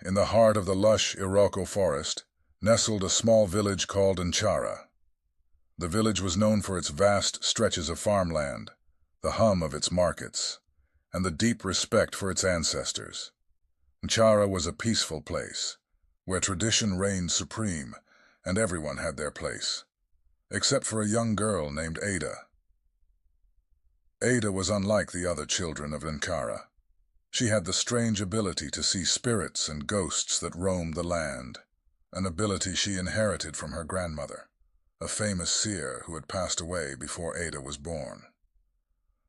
in the heart of the lush Iroko forest, nestled a small village called Nchara. The village was known for its vast stretches of farmland, the hum of its markets, and the deep respect for its ancestors. Nchara was a peaceful place, where tradition reigned supreme, and everyone had their place, except for a young girl named Ada. Ada was unlike the other children of Nchara. She had the strange ability to see spirits and ghosts that roamed the land, an ability she inherited from her grandmother, a famous seer who had passed away before Ada was born.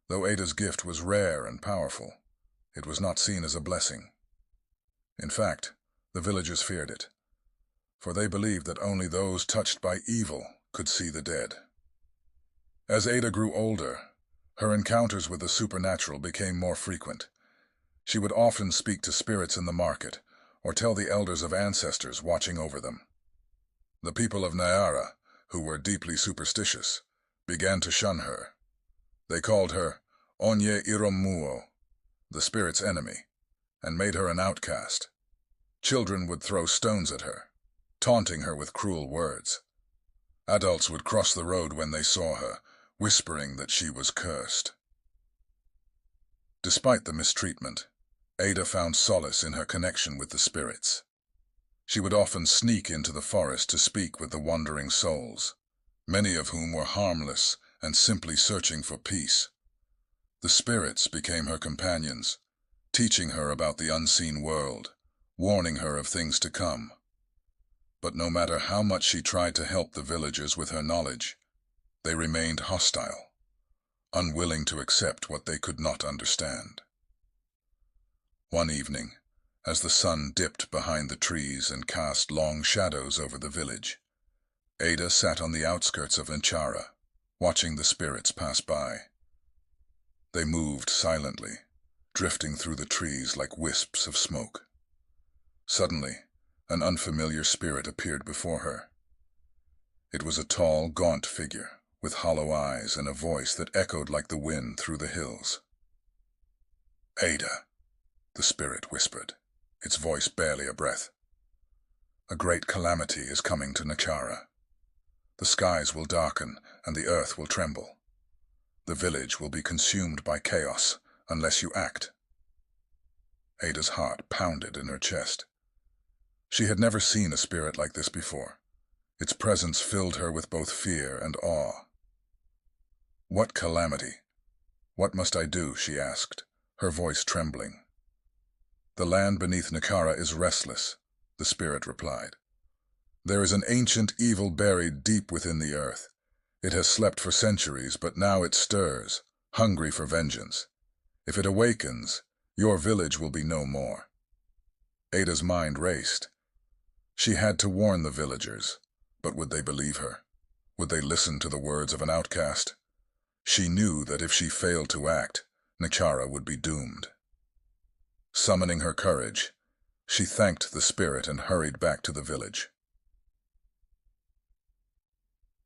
Though Ada's gift was rare and powerful, it was not seen as a blessing. In fact, the villagers feared it, for they believed that only those touched by evil could see the dead. As Ada grew older, her encounters with the supernatural became more frequent. She would often speak to spirits in the market, or tell the elders of ancestors watching over them. The people of Nchara, who were deeply superstitious, began to shun her. They called her Onye Iromuo, the spirit's enemy, and made her an outcast. Children would throw stones at her, taunting her with cruel words. Adults would cross the road when they saw her, whispering that she was cursed. Despite the mistreatment, Ada found solace in her connection with the spirits. She would often sneak into the forest to speak with the wandering souls, many of whom were harmless and simply searching for peace. The spirits became her companions, teaching her about the unseen world, warning her of things to come. But no matter how much she tried to help the villagers with her knowledge, they remained hostile, unwilling to accept what they could not understand. One evening, as the sun dipped behind the trees and cast long shadows over the village, Ada sat on the outskirts of Nchara, watching the spirits pass by. They moved silently, drifting through the trees like wisps of smoke. Suddenly, an unfamiliar spirit appeared before her. It was a tall, gaunt figure, with hollow eyes and a voice that echoed like the wind through the hills. "Ada," the spirit whispered, its voice barely a breath. "A great calamity is coming to Nchara. The skies will darken and the earth will tremble. The village will be consumed by chaos unless you act." Ada's heart pounded in her chest. She had never seen a spirit like this before. Its presence filled her with both fear and awe. "What calamity? What must I do?" she asked, her voice trembling. "The land beneath Nchara is restless," the spirit replied. "There is an ancient evil buried deep within the earth. It has slept for centuries, but now it stirs, hungry for vengeance. If it awakens, your village will be no more." Ada's mind raced. She had to warn the villagers, but would they believe her? Would they listen to the words of an outcast? She knew that if she failed to act, Nchara would be doomed. Summoning her courage, she thanked the spirit and hurried back to the village.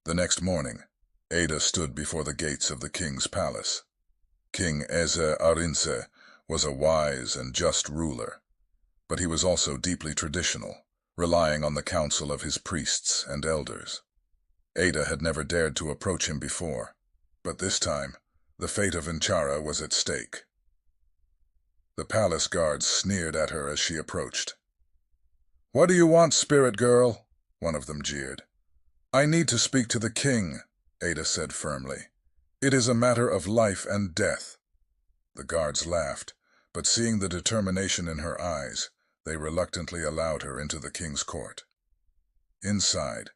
The next morning, Ada stood before the gates of the king's palace. King Eze Arinze was a wise and just ruler, but he was also deeply traditional, relying on the counsel of his priests and elders. Ada had never dared to approach him before, but this time, the fate of Nchara was at stake. The palace guards sneered at her as she approached. "What do you want, spirit girl?" one of them jeered. "I need to speak to the king," Ada said firmly. "It is a matter of life and death." The guards laughed, but seeing the determination in her eyes, they reluctantly allowed her into the king's court. Inside,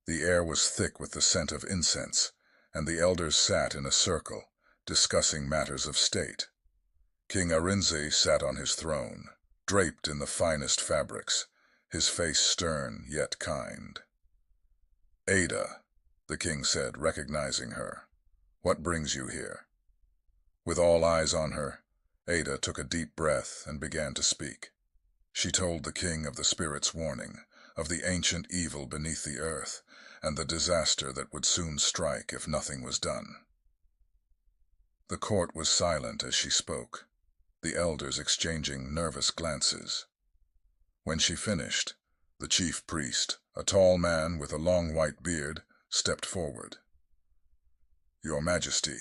the air was thick with the scent of incense, and the elders sat in a circle, discussing matters of state. King Arinze sat on his throne, draped in the finest fabrics, his face stern yet kind. "Ada," the king said, recognizing her, "what brings you here?" With all eyes on her, Ada took a deep breath and began to speak. She told the king of the spirit's warning, of the ancient evil beneath the earth, and the disaster that would soon strike if nothing was done. The court was silent as she spoke, the elders exchanging nervous glances. When she finished, the chief priest, a tall man with a long white beard, stepped forward. "Your Majesty,"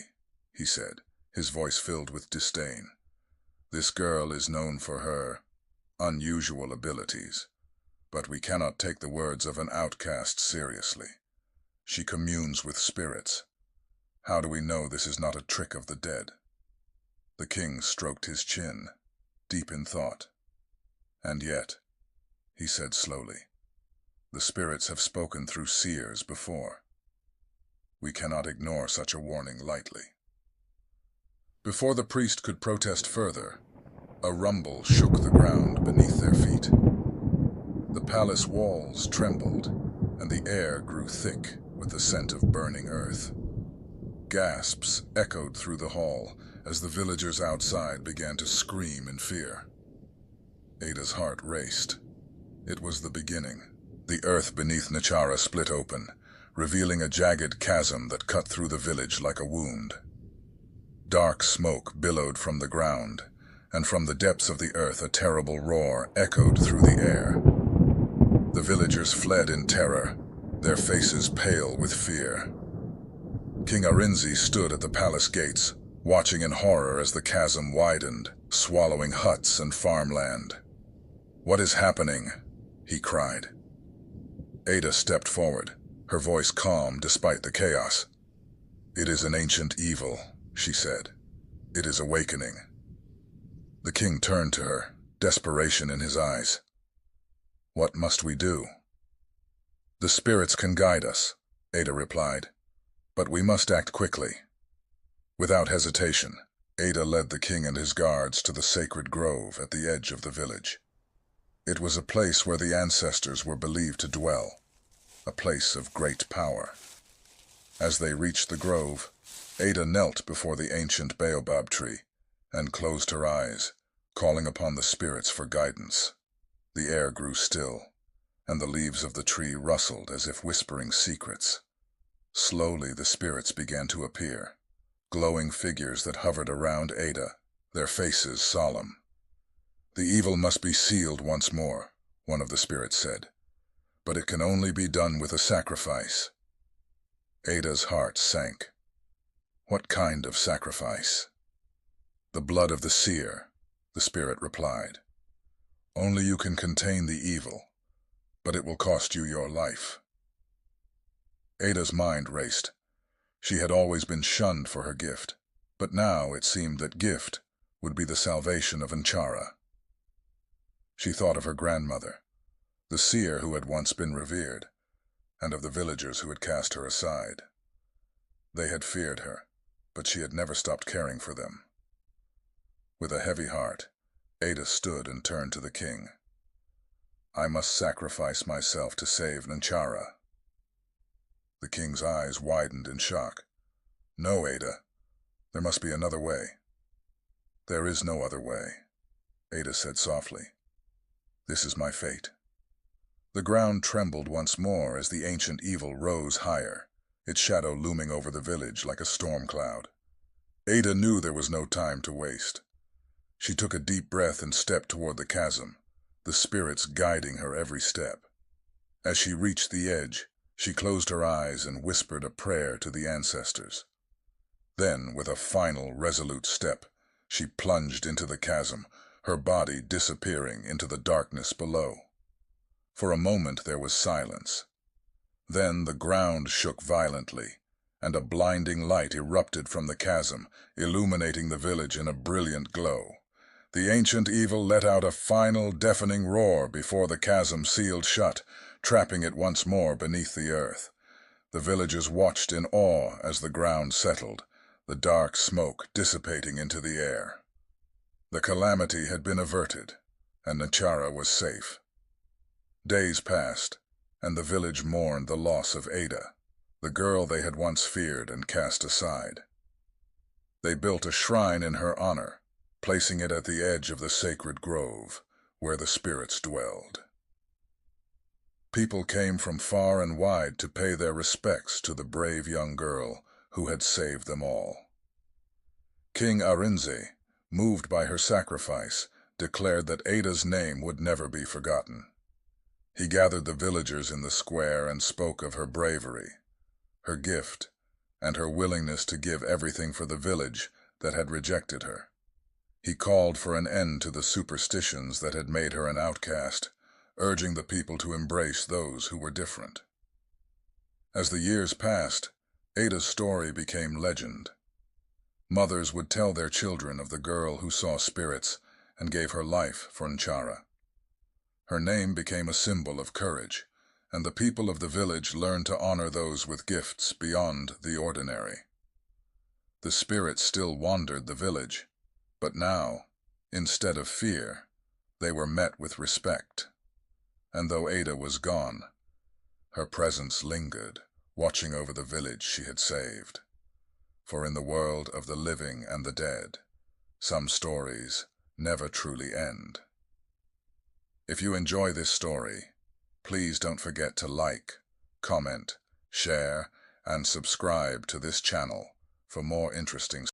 he said, his voice filled with disdain, "this girl is known for her unusual abilities, but we cannot take the words of an outcast seriously. She communes with spirits. How do we know this is not a trick of the dead?" The king stroked his chin, deep in thought. "And yet," he said slowly, "the spirits have spoken through seers before. We cannot ignore such a warning lightly." Before the priest could protest further, a rumble shook the ground beneath their feet. The palace walls trembled, and the air grew thick with the scent of burning earth. Gasps echoed through the hall as the villagers outside began to scream in fear. Ada's heart raced. It was the beginning. The earth beneath Nchara split open, revealing a jagged chasm that cut through the village like a wound. Dark smoke billowed from the ground, and from the depths of the earth a terrible roar echoed through the air. The villagers fled in terror, their faces pale with fear. King Arinze stood at the palace gates, watching in horror as the chasm widened, swallowing huts and farmland. "What is happening?" he cried. Ada stepped forward, her voice calm despite the chaos. "It is an ancient evil," she said. "It is awakening." The king turned to her, desperation in his eyes. "What must we do?" "The spirits can guide us," Ada replied, "but we must act quickly." Without hesitation, Ada led the king and his guards to the sacred grove at the edge of the village. It was a place where the ancestors were believed to dwell, a place of great power. As they reached the grove, Ada knelt before the ancient baobab tree and closed her eyes, calling upon the spirits for guidance. The air grew still, and the leaves of the tree rustled as if whispering secrets. Slowly the spirits began to appear, glowing figures that hovered around Ada, their faces solemn. "The evil must be sealed once more," one of the spirits said, "but it can only be done with a sacrifice." Ada's heart sank. "What kind of sacrifice?" "The blood of the seer," the spirit replied. "Only you can contain the evil, but it will cost you your life." Ada's mind raced. She had always been shunned for her gift, but now it seemed that gift would be the salvation of Nchara. She thought of her grandmother, the seer who had once been revered, and of the villagers who had cast her aside. They had feared her, but she had never stopped caring for them. With a heavy heart, Ada stood and turned to the king. "I must sacrifice myself to save Nchara." The king's eyes widened in shock. "No, Ada. There must be another way." "There is no other way," Ada said softly. "This is my fate." The ground trembled once more as the ancient evil rose higher, its shadow looming over the village like a storm cloud. Ada knew there was no time to waste. She took a deep breath and stepped toward the chasm, the spirits guiding her every step. As she reached the edge, she closed her eyes and whispered a prayer to the ancestors. Then, with a final, resolute step, she plunged into the chasm, her body disappearing into the darkness below. For a moment there was silence. Then the ground shook violently, and a blinding light erupted from the chasm, illuminating the village in a brilliant glow. The ancient evil let out a final, deafening roar before the chasm sealed shut, trapping it once more beneath the earth. The villagers watched in awe as the ground settled, the dark smoke dissipating into the air. The calamity had been averted, and Nchara was safe. Days passed, and the village mourned the loss of Ada, the girl they had once feared and cast aside. They built a shrine in her honor, placing it at the edge of the sacred grove, where the spirits dwelled. People came from far and wide to pay their respects to the brave young girl who had saved them all. King Arinze, moved by her sacrifice, declared that Ada's name would never be forgotten. He gathered the villagers in the square and spoke of her bravery, her gift, and her willingness to give everything for the village that had rejected her. He called for an end to the superstitions that had made her an outcast, urging the people to embrace those who were different. As the years passed, Ada's story became legend. Mothers would tell their children of the girl who saw spirits and gave her life for Nchara. Her name became a symbol of courage, and the people of the village learned to honor those with gifts beyond the ordinary. The spirits still wandered the village, but now, instead of fear, they were met with respect. And though Ada was gone, her presence lingered, watching over the village she had saved. For in the world of the living and the dead, some stories never truly end. If you enjoy this story, please don't forget to like, comment, share, and subscribe to this channel for more interesting